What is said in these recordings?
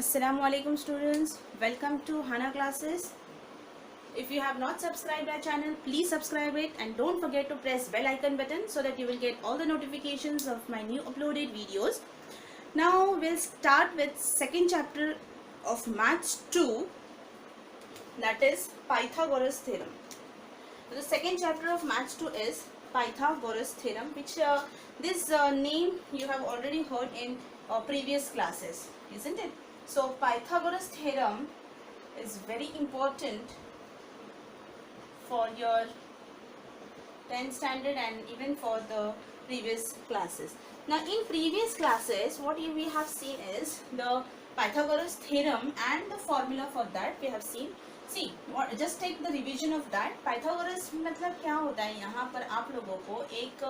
Assalamualaikum students, welcome to Hana classes. If you have not subscribed our channel, please subscribe it and don't forget to press bell icon button so that you will get all the notifications of my new uploaded videos. Now we'll start with second chapter of Maths 2, that is Pythagoras theorem. The second chapter of Maths 2 is Pythagoras theorem, which this name you have already heard in previous classes, isn't it? So Pythagoras theorem is very important for your 10th standard and even for the previous classes. Now in previous classes what we have seen is the Pythagoras theorem and the formula for that we have seen. See, just take the revision of that. Pythagoras मतलब क्या होता है, यहाँ पर आप लोगों को एक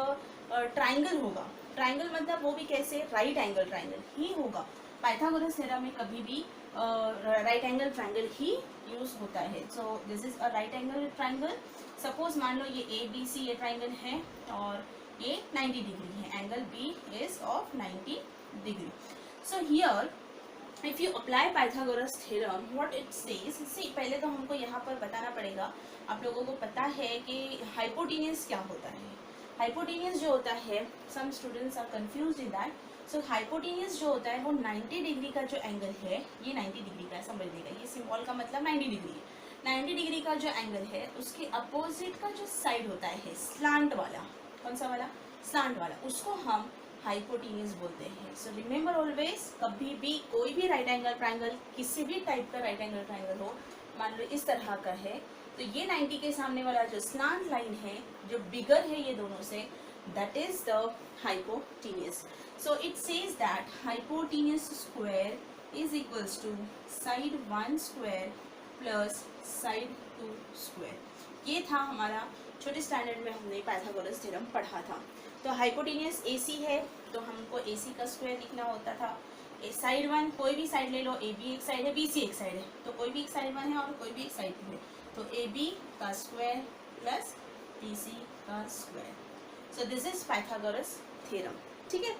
ट्राइंगल होगा. ट्राइंगल मतलब वो भी कैसे, राइट एंगल ट्राइंगल ही होगा. पाइथागोरस थ्योरम में कभी भी राइट एंगल ट्राइंगल ही यूज होता है. So this is a right angle triangle. Suppose मान लो ये ए बी सी ये ट्राइंगल है और ये 90 डिग्री है. Angle B is of 90 degree. So here if you apply Pythagoras theorem what it says. See, पहले तो हमको यहाँ पर बताना पड़ेगा. आप लोगों को पता है कि हाइपोटेन्यूज क्या होता है. हाइपोटेन्यूज जो होता है, some students are confused in that. So hypotenuse जो होता है वो 90 डिग्री का जो एंगल है, ये 90 डिग्री का है, समझिएगा. ये सिंबल का मतलब 90 डिग्री है. 90 डिग्री का जो एंगल है उसके अपोजिट का जो साइड होता है स्लांट वाला, कौन सा वाला, स्लांट वाला, उसको हम हाइपोटेन्यूज बोलते हैं. सो रिमेंबर ऑलवेज, कभी भी कोई भी राइट एंगल ट्राइंगल, किसी भी टाइप का राइट एंगल ट्राइंगल हो, मान लो इस तरह का है, तो ये 90 के सामने वाला जो स्लांट लाइन है, जो बिगर है ये दोनों से, that is the hypotenuse. So it says that hypotenuse square is equals to side 1 square plus side 2 square. ये था हमारा छोटे स्टैंडर्ड में हमने पाइथागोरस थ्योरम पढ़ा था. तो हाइपोटेन्यूज AC है तो हमको AC का स्क्वायर लिखना होता था. साइड 1 कोई भी साइड ले लो, AB एक साइड है, BC एक साइड है, तो कोई भी एक साइड 1 है और कोई भी एक साइड 2 है, तो AB का स्क्वायर प्लस BC का square. So this is Pythagoras theorem. ठीक है.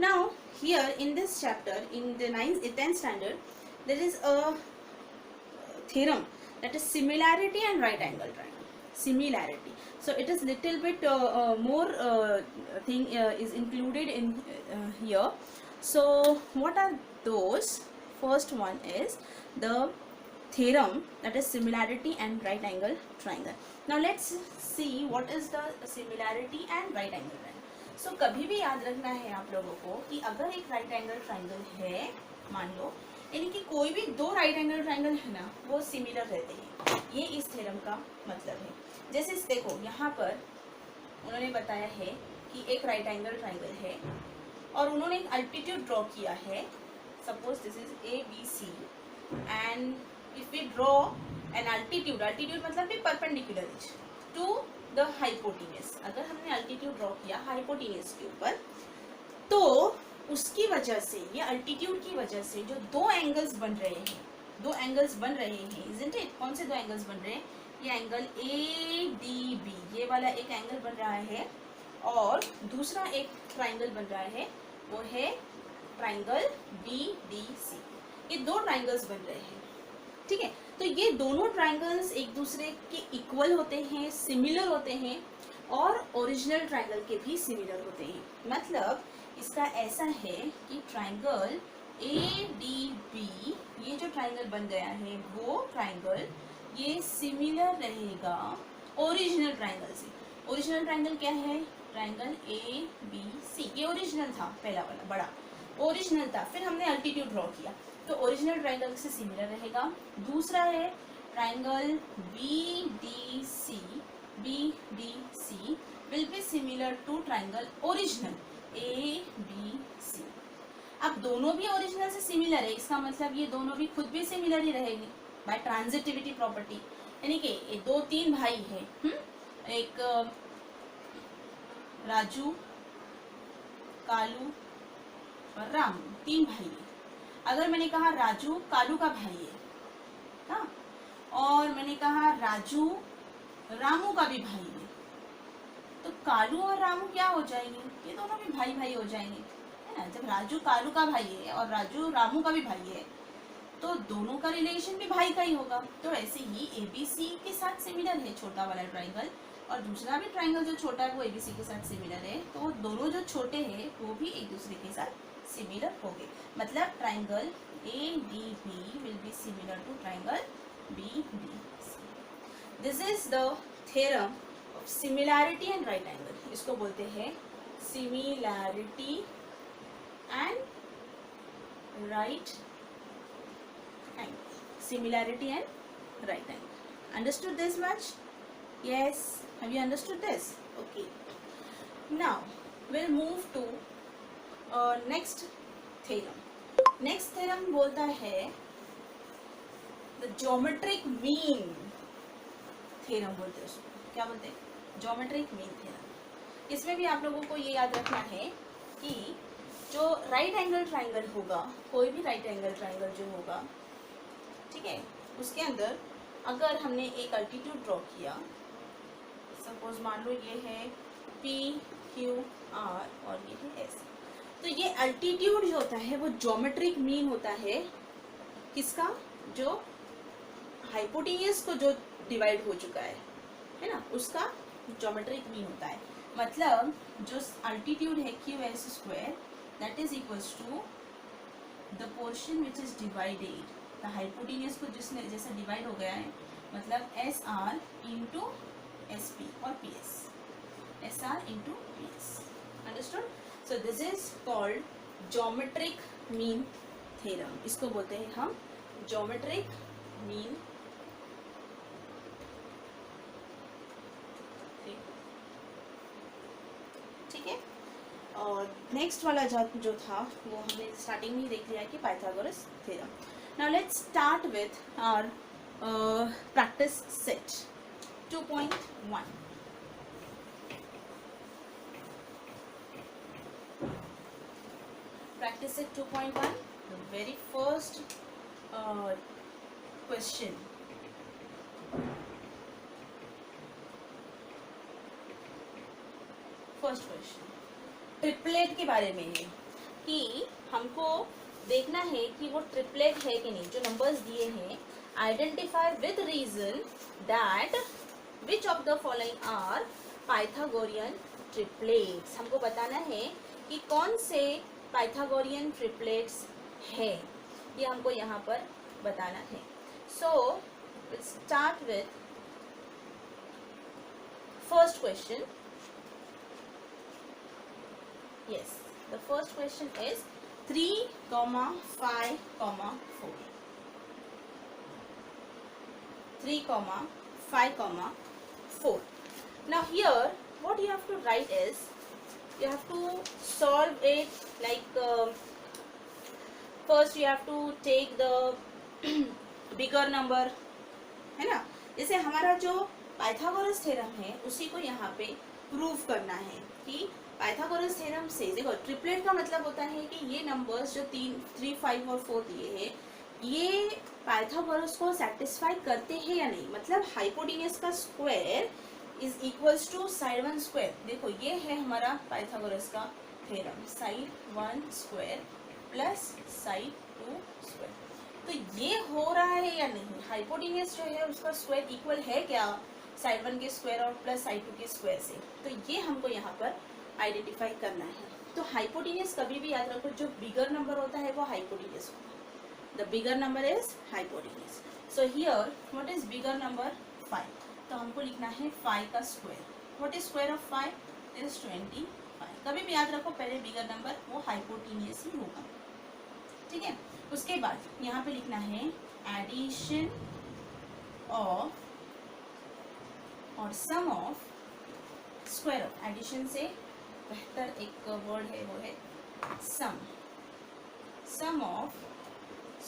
Now here in this chapter, in the 10th standard, there is a theorem that is similarity and right angle triangle. Similarity. So it is little bit more thing is included in here. So what are those? First one is the theorem that is similarity and right angle triangle. Now let's see what is the similarity and right angle triangle. So कभी भी याद रखना है आप लोगों को कि अगर एक राइट एंगल ट्राइंगल है, मान लो, यानी कि कोई भी दो राइट एंगल ट्राइंगल है ना, वो सिमिलर रहते हैं. ये इस थ्योरम का मतलब है. जैसे देखो यहाँ पर उन्होंने बताया है कि एक राइट एंगल ट्राइंगल है और उन्होंने एक अल्टीट्यूड ड्रॉ किया है. Suppose this is ABC and if we draw an altitude मतलब भी perpendicular to the hypotenuse. अगर हमने altitude ड्रॉ किया hypotenuse के ऊपर, तो उसकी वजह से, ये altitude की वजह से जो दो एंगल्स बन रहे हैं, isn't it? कौन से दो एंगल्स बन रहे हैं? ये एंगल ADB, ये वाला एक एंगल बन रहा है और दूसरा एक ट्राइंगल बन रहा है, वो है ट्राइंगल BDC. ये दो ट्राइंगल्स बन रहे हैं. ठीक है. तो ये दोनों ट्राइंगल्स एक दूसरे के इक्वल होते हैं, सिमिलर होते हैं और ओरिजिनल ट्राइंगल के भी सिमिलर होते हैं. मतलब इसका ऐसा है कि ट्राइंगल ADB, ये जो ट्राइंगल बन गया है वो ट्राइंगल ये सिमिलर रहेगा ओरिजिनल ट्राइंगल से. ओरिजिनल ट्राइंगल क्या है? Triangle ABC. ये ओरिजिनल था, पहला वाला बड़ा ओरिजिनल था. फिर हमने अल्टीट्यूड ड्रॉ किया तो ओरिजिनल ट्राइंगल से सिमिलर रहेगा. दूसरा है triangle BDC will be similar to triangle original ABC. अब दोनों भी ओरिजिनल से सिमिलर है, इसका मतलब ये दोनों भी खुद भी सिमिलर ही रहेंगे बाय ट्रांजिटिविटी प्रॉपर्टी. यानी कि ये दो तीन भाई है, एक राजू, कालू और रामू, तीन भाई है. अगर मैंने कहा राजू कालू का भाई है, हाँ, और मैंने कहा राजू रामू का भी भाई है, तो कालू और रामू क्या हो जाएंगे? ये दोनों भी भाई भाई हो जाएंगे, है ना. जब राजू कालू का भाई है और राजू रामू का भी भाई है, तो दोनों का रिलेशन भी भाई का ही होगा। तो ऐसे ही ABC के साथ सिमिलर है छोटा वाला ट्राइंगल, और दूसरा भी ट्राइंगल जो छोटा है वो ABC के साथ सिमिलर है, तो दोनों जो छोटे हैं वो भी एक दूसरे के साथ सिमिलर हो गए। मतलब triangle ADB will be similar to triangle BBC। This is the theorem of similarity and right angle. इसको बोलते हैं similarity and right angle, similarity and right angle. Understood this much? Yes, have you understood this? Okay, now we'll move to next theorem. Next theorem बोलता है the geometric mean theorem बोलते हैं उसको। क्या बोलते हैं? geometric mean theorem। इसमें भी आप लोगों को ये याद रखना है कि जो राइट एंगल ट्राइंगल होगा, कोई भी राइट एंगल ट्राइंगल जो होगा, ठीक है, उसके अंदर अगर हमने एक अल्टीट्यूड ड्रॉ किया, सपोज मान लो ये है PQR और ये है S, तो ये अल्टीट्यूड जो होता है वो ज्योमेट्रिक मीन होता है किसका? जो हाइपोटेन्यूज को जो डिवाइड हो चुका है ना, उसका ज्योमेट्रिक मीन होता है। मतलब जो अल्टीट्यूड है QS square, that is equals to the portion which is divided, the hypotenuse को जिसने जैसा डिवाइड हो गया है, मतलब SR into SP और PS, SR into PS। Understood? So this is called geometric mean theorem। इसको बोलते हैं हम geometric mean। ठीक है, और नेक्स्ट वाला जो था वो हमने स्टार्टिंग में ही देख लिया कि Pythagoras theorem. Now let's start with our practice set 2.1। Practice set 2.1, the very first question. First question triplet के बारे में है कि हमको देखना है कि वो ट्रिपलेट है कि नहीं। जो नंबर्स दिए हैं, identify with reason that which of the following are Pythagorean triplets. हमको बताना है कि कौन से पाइथागोरियन ट्रिपलेट्स है, ये हमको यहाँ पर बताना है। So let's start with first question. Yes, the first question is 3, 5, 4. 3, 5, 4. Now here, what you have to write is, you have to solve it like first you have to take the bigger number, है ना। जैसे हमारा जो Pythagoras theorem है उसी को यहाँ पे प्रूव करना है कि पाइथागोरस थ्योरम से, देखो ट्रिपलेट का मतलब होता है कि ये नंबर्स जो 3, 5 और 4 दिए हैं, ये पाइथागोरस को सेटिस्फाई करते हैं या नहीं। मतलब हाइपोटेन्यूज का square is equals to side 1 square. देखो ये है हमारा पाइथागोरस का theorem, side 1 square plus side 2 square. तो ये हो रहा है या नहीं, हाइपोटेन्यूज जो है उसका स्क्वायर इक्वल है क्या साइड 1 के स्क्वायर और प्लस साइड 2 के स्क्वायर से। तो ये हमको यहाँ पर आइडेंटिफाई करना है। तो हाइपोटेन्यूज कभी भी याद रखो, जो बिगर नंबर होता है वो हाइपोटेन्यूज होता है। The bigger number is hypotenuse. So here what is bigger number 5, तो हमको लिखना है 5 का square. What is square of 5 is 25। कभी भी याद रखो पहले बिगर नंबर वो हाइपोटेन्यूज ही होगा, ठीक है। उसके बाद यहाँ पे लिखना है एडिशन ऑफ और sum of square of. Addition से बेहतर एक वर्ड है वो है sum, sum of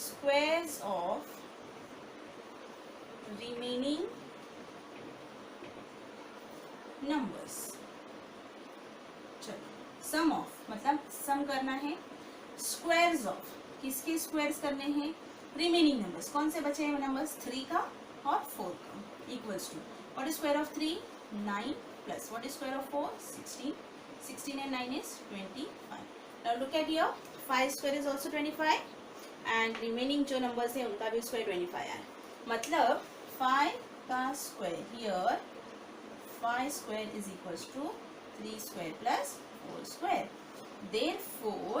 squares of remaining numbers. चलो सम ऑफ मतलब सम करना है, स्क्वायर्स ऑफ किसके स्क्वायर्स करने हैं, रिमेनिंग नंबर्स। कौन से बचे हैं नंबर्स, 3 का और 4 का, equals to what is square of 3, 9 plus what is square of 4, 16, 16 and 9 is 25. Now look at here, 5 square is also 25 and remaining जो नंबर्स है उनका भी स्क्वायर 25 है. मतलब 5 का square here 5 square is equals to 3 square plus 4 square. Therefore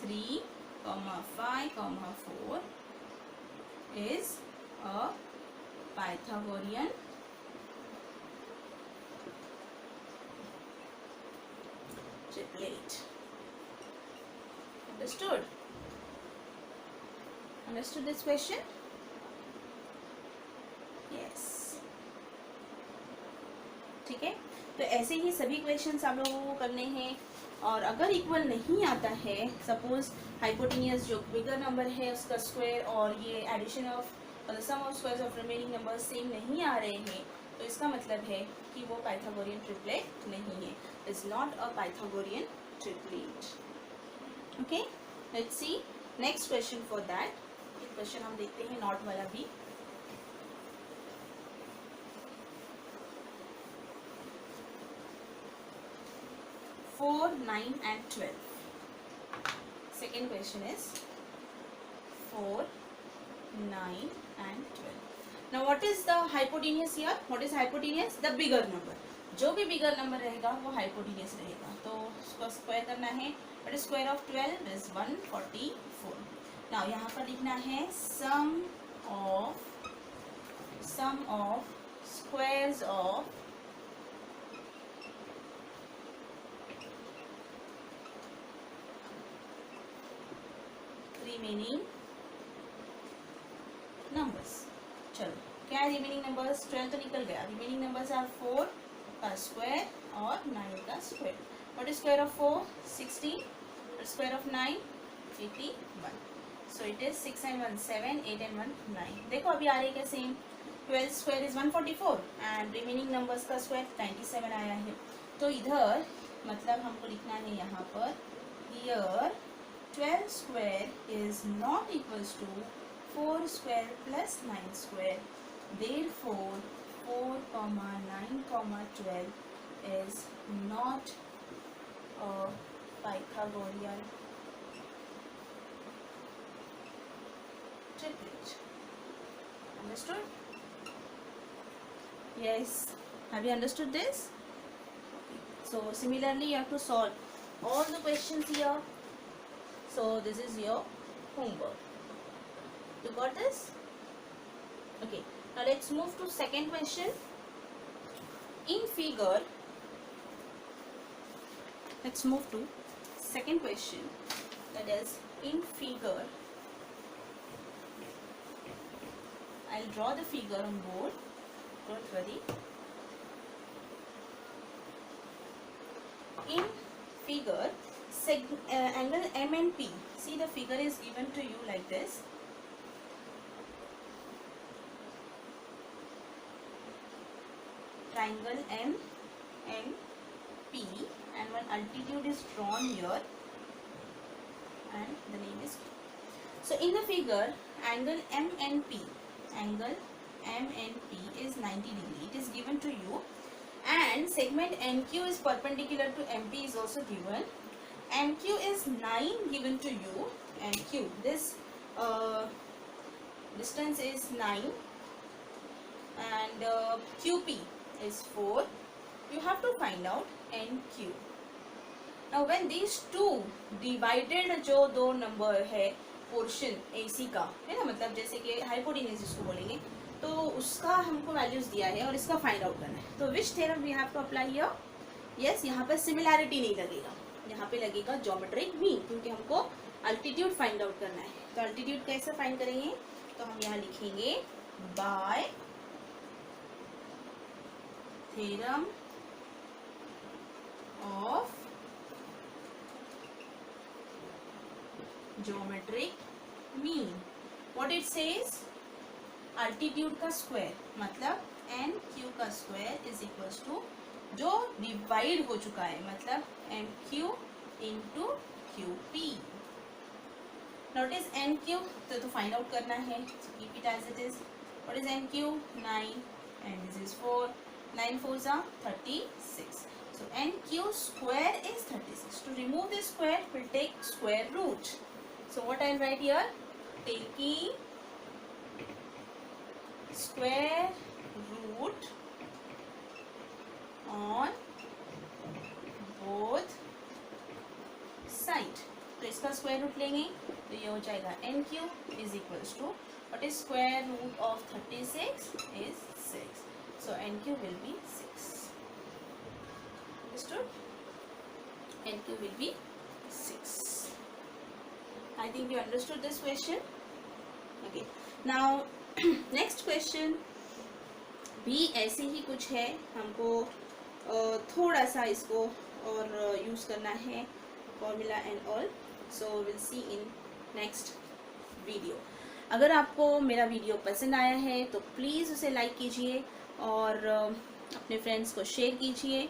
3 comma 5 comma 4 is a Pythagorean triplet. Understood? Understood this question? Yes. ठीक है, तो ऐसे ही सभी क्वेश्चंस आप लोगों को करने हैं. और अगर इक्वल नहीं आता है, सपोज हाइपोटेनियस जो बिगर नंबर है उसका स्क्वायर और ये addition of the sum of squares of remaining numbers same नहीं आ रहे हैं, तो इसका मतलब है कि वो पाइथागोरियन ट्रिपलेट नहीं है. Is not a Pythagorean triplet. Okay, let's see next question for that. ये क्वेश्चन हम देखते हैं नॉट वाला भी. 4, 9 and 12. Second question is 4, 9 and 12. Now what is the hypotenuse here? What is hypotenuse? The bigger number. जो भी bigger number रहेगा वो hypotenuse रहेगा. तो उसको स्क्वायर करना है. But square of 12 is 144. Now यहाँ पर लिखना है sum of squares of remaining numbers. चलो क्या है रिमेनिंग नंबर्स? 12 तो निकल गया. रिमेनिंग नंबर्स आर 4 का स्क्वायर और 9 का square. What is square of 4? 16. Square of 9? 81. So it is 6 and 1 7, 8 and 1 9. देखो अभी आ रही है क्या same. 12 square is 144 and remaining numbers का स्क्वायर 97 आया है. तो इधर मतलब हमको लिखना है यहाँ पर here 12 square is not equals to 4 square plus 9 square. Therefore 4 comma 9 comma 12 is not a Pythagorean triplet. Understood? Yes. Have you understood this? So similarly you have to solve all the questions here. So this is your homework. You got this? Okay. Now let's move to second question. In figure, let's move to second question. That is in figure. I'll draw the figure on board. Don't worry. In figure. Angle M and P. See, the figure is given to you like this. Triangle M and P, and one altitude is drawn here, and the name is Q. So in the figure, angle M and P is 90 degree. It is given to you, and segment NQ is perpendicular to MP is also given. And Q is 9 given to you, and Q, this distance is 9, and QP is 4. You have to find out NQ. Now when these two divided जो दो number है portion AC का है ना, मतलब जैसे कि hypotenuse जिसको बोलेंगे, तो उसका हमको वैल्यूज दिया है और इसका फाइंड आउट करना है. तो which theorem we have to apply here? Yes, यहाँ पर सिमिलैरिटी नहीं लगेगा, यहाँ पे लगेगा ज्योमेट्रिक मीन, क्योंकि हमको अल्टीट्यूड फाइंड आउट करना है. तो अल्टीट्यूड कैसे फाइंड करेंगे? तो हम यहाँ लिखेंगे by theorem of geometric mean. What it says? Altitude का स्क्वायर मतलब एन क्यू का स्क्वायर इज इक्वल्स टू जो डिवाइड हो चुका है, मतलब N Q into Q P. Not is N Q तो फाइंड आउट करना है. Keep it as it is. What is N Q? 9 and this is 4. 9 4s are 36. So N Q square is 36. To remove this square, we'll take square root. So what I'll write here? taking square root on both side. तो इसका square root लेंगे तो ये हो जाएगा n cube is equals to what is square root of 36 is 6. So n cube will be 6. Understood? N cube will be 6. I think you understood this question. Okay. Now next question भी ऐसे ही कुछ है, हमको थोड़ा सा इसको और use करना है formula and all. So will see in next video. अगर आपको मेरा वीडियो पसंद आया है तो प्लीज़ उसे लाइक कीजिए और अपने फ्रेंड्स को शेयर कीजिए.